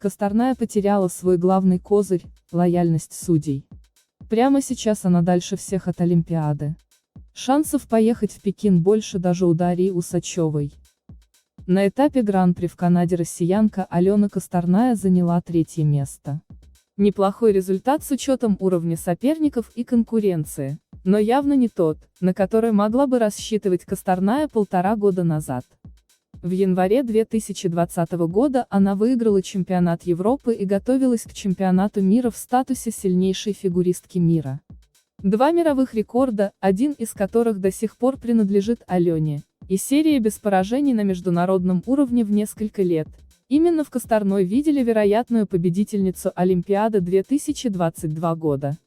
Косторная потеряла свой главный козырь – лояльность судей. Прямо сейчас она дальше всех от Олимпиады. Шансов поехать в Пекин больше даже у Дарьи Усачевой. На этапе Гран-при в Канаде россиянка Алена Косторная заняла 3-е место. Неплохой результат с учетом уровня соперников и конкуренции, но явно не тот, на который могла бы рассчитывать Косторная 1,5 года назад. В январе 2020 года она выиграла чемпионат Европы и готовилась к чемпионату мира в статусе сильнейшей фигуристки мира. 2 мировых рекорда, один из которых до сих пор принадлежит Алене, и серия без поражений на международном уровне в несколько лет. Именно в Косторной видели вероятную победительницу Олимпиады 2022 года.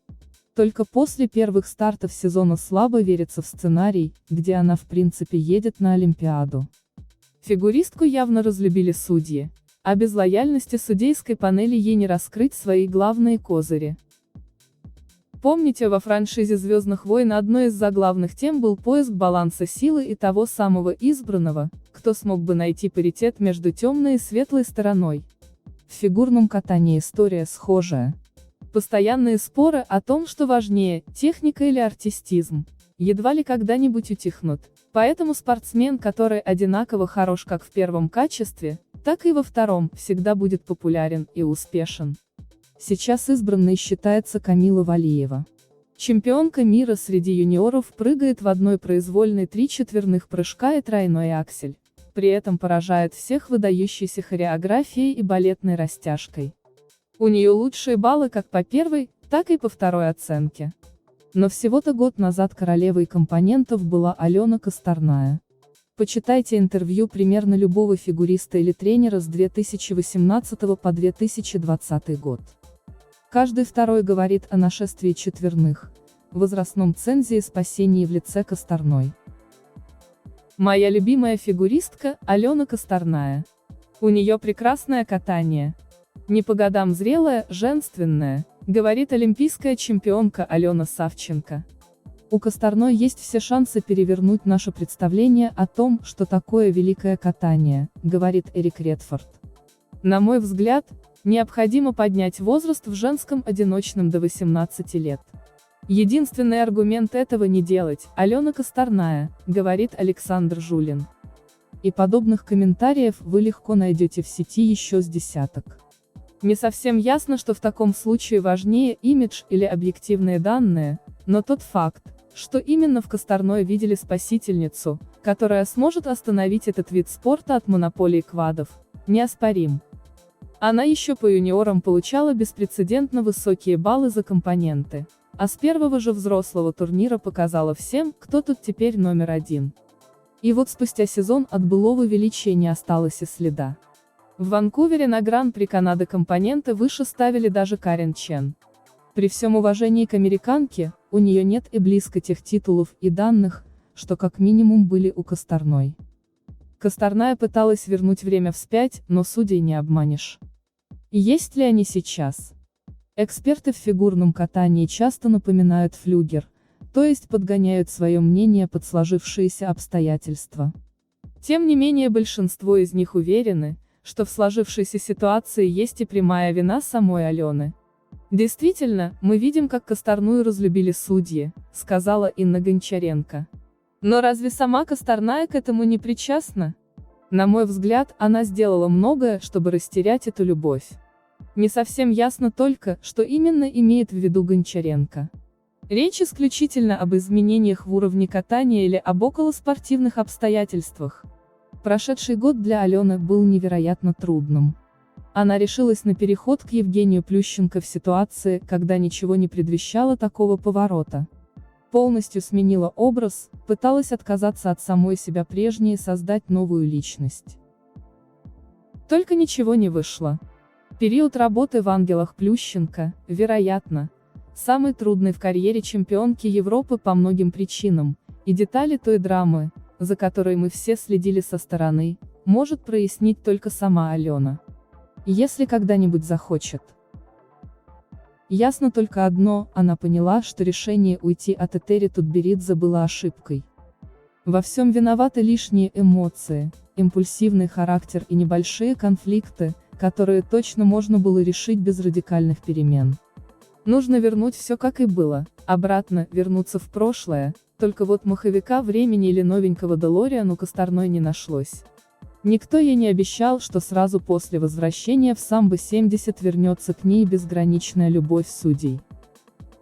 Только после первых стартов сезона слабо верится в сценарий, где она в принципе едет на Олимпиаду. Фигуристку явно разлюбили судьи, а без лояльности судейской панели ей не раскрыть свои главные козыри. Помните, во франшизе «Звездных войн» одной из заглавных тем был поиск баланса силы и того самого избранного, кто смог бы найти паритет между темной и светлой стороной. В фигурном катании история схожая. Постоянные споры о том, что важнее, техника или артистизм, едва ли когда-нибудь утихнут. Поэтому спортсмен, который одинаково хорош как в первом качестве, так и во втором, всегда будет популярен и успешен. Сейчас избранной считается Камила Валиева. Чемпионка мира среди юниоров прыгает в одной произвольной 3/4 прыжка и тройной аксель. При этом поражает всех выдающейся хореографией и балетной растяжкой. У нее лучшие баллы как по первой, так и по второй оценке. Но всего-то год назад королевой компонентов была Алена Косторная. Почитайте интервью примерно любого фигуриста или тренера с 2018 по 2020 год. Каждый второй говорит о нашествии четверных, возрастном цензе и спасении в лице Косторной. Моя любимая фигуристка – Алена Косторная. У нее прекрасное катание. Не по годам зрелое, женственное, говорит олимпийская чемпионка Алена Савченко. У Косторной есть все шансы перевернуть наше представление о том, что такое великое катание, говорит Эрик Редфорд. На мой взгляд, необходимо поднять возраст в женском одиночном до 18 лет. Единственный аргумент этого не делать – Алена Косторная, говорит Александр Жулин. И подобных комментариев вы легко найдете в сети еще с десяток. Не совсем ясно, что в таком случае важнее имидж или объективные данные, но тот факт, что именно в Косторной видели спасительницу, которая сможет остановить этот вид спорта от монополии квадов, неоспорим. Она еще по юниорам получала беспрецедентно высокие баллы за компоненты, а с первого же взрослого турнира показала всем, кто тут теперь номер один. И вот спустя сезон от былого величия не осталось и следа. В Ванкувере на Гран-при Канады компоненты выше ставили даже Карен Чен. При всем уважении к американке, у нее нет и близко тех титулов и данных, что как минимум были у Косторной. Косторная пыталась вернуть время вспять, но судей не обманешь. И есть ли они сейчас? Эксперты в фигурном катании часто напоминают флюгер, то есть подгоняют свое мнение под сложившиеся обстоятельства. Тем не менее большинство из них уверены, что в сложившейся ситуации есть и прямая вина самой Алены. Действительно, мы видим, как Косторную разлюбили судьи, сказала Инна Гончаренко. Но разве сама Косторная к этому не причастна? На мой взгляд, она сделала многое, чтобы растерять эту любовь. Не совсем ясно только, что именно имеет в виду Гончаренко. Речь исключительно об изменениях в уровне катания или об околоспортивных обстоятельствах. Прошедший год для Алены был невероятно трудным. Она решилась на переход к Евгению Плющенко в ситуации, когда ничего не предвещало такого поворота. Полностью сменила образ, пыталась отказаться от самой себя прежней и создать новую личность. Только ничего не вышло. Период работы в «Ангелах» Плющенко, вероятно, самый трудный в карьере чемпионки Европы по многим причинам, и детали той драмы, за которой мы все следили со стороны, может прояснить только сама Алена. Если когда-нибудь захочет. Ясно только одно, она поняла, что решение уйти от Этери Тутберидзе было ошибкой. Во всем виноваты лишние эмоции, импульсивный характер и небольшие конфликты, которые точно можно было решить без радикальных перемен. Нужно вернуть все как и было, обратно, вернуться в прошлое, только вот маховика времени или новенького Делориан у Косторной не нашлось. Никто ей не обещал, что сразу после возвращения в Самбо-70 вернется к ней безграничная любовь судей.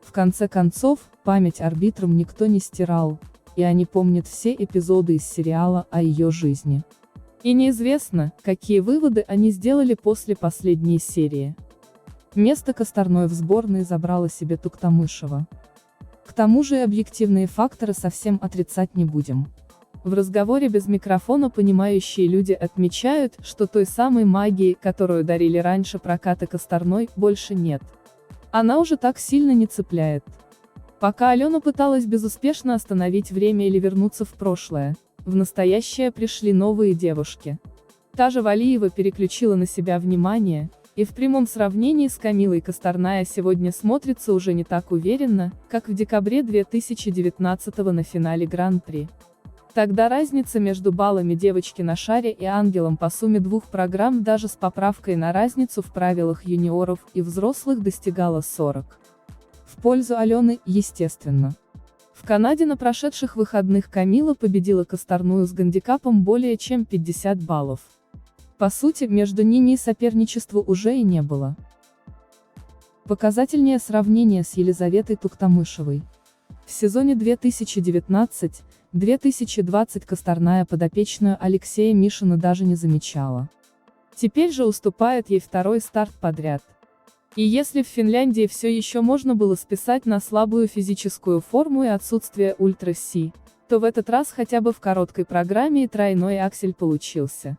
В конце концов, память арбитрам никто не стирал, и они помнят все эпизоды из сериала о ее жизни. И неизвестно, какие выводы они сделали после последней серии. Место Косторной в сборной забрала себе Туктамышева. К тому же и объективные факторы совсем отрицать не будем. В разговоре без микрофона понимающие люди отмечают, что той самой магии, которую дарили раньше прокаты Косторной, больше нет. Она уже так сильно не цепляет. Пока Алена пыталась безуспешно остановить время или вернуться в прошлое, в настоящее пришли новые девушки. Та же Валиева переключила на себя внимание, и в прямом сравнении с Камилой Косторная сегодня смотрится уже не так уверенно, как в декабре 2019 на финале Гран-при. Тогда разница между баллами девочки на шаре и ангелом по сумме двух программ даже с поправкой на разницу в правилах юниоров и взрослых достигала 40. В пользу Алены, естественно. В Канаде на прошедших выходных Камила победила Косторную с гандикапом более чем 50 баллов. По сути, между ними соперничества уже и не было. Показательнее сравнение с Елизаветой Туктамышевой. В сезоне 2019-2020 Косторная подопечную Алексея Мишина даже не замечала. Теперь же уступает ей второй старт подряд. И если в Финляндии все еще можно было списать на слабую физическую форму и отсутствие ультра-Си, то в этот раз хотя бы в короткой программе и тройной аксель получился.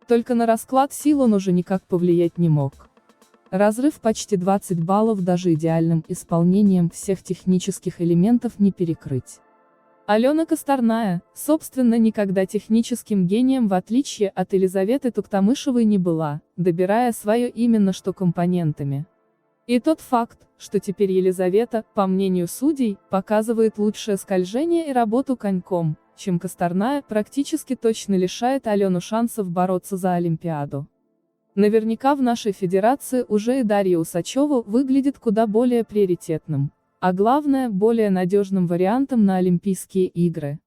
Только на расклад сил он уже никак повлиять не мог. Разрыв почти 20 баллов даже идеальным исполнением всех технических элементов не перекрыть. Алена Косторная, собственно, никогда техническим гением в отличие от Елизаветы Туктамышевой не была, добирая свое именно что компонентами. И тот факт, что теперь Елизавета, по мнению судей, показывает лучшее скольжение и работу коньком, чем Косторная, практически точно лишает Алену шансов бороться за Олимпиаду. Наверняка в нашей федерации уже и Дарья Усачева выглядит куда более приоритетным, а главное, более надежным вариантом на Олимпийские игры.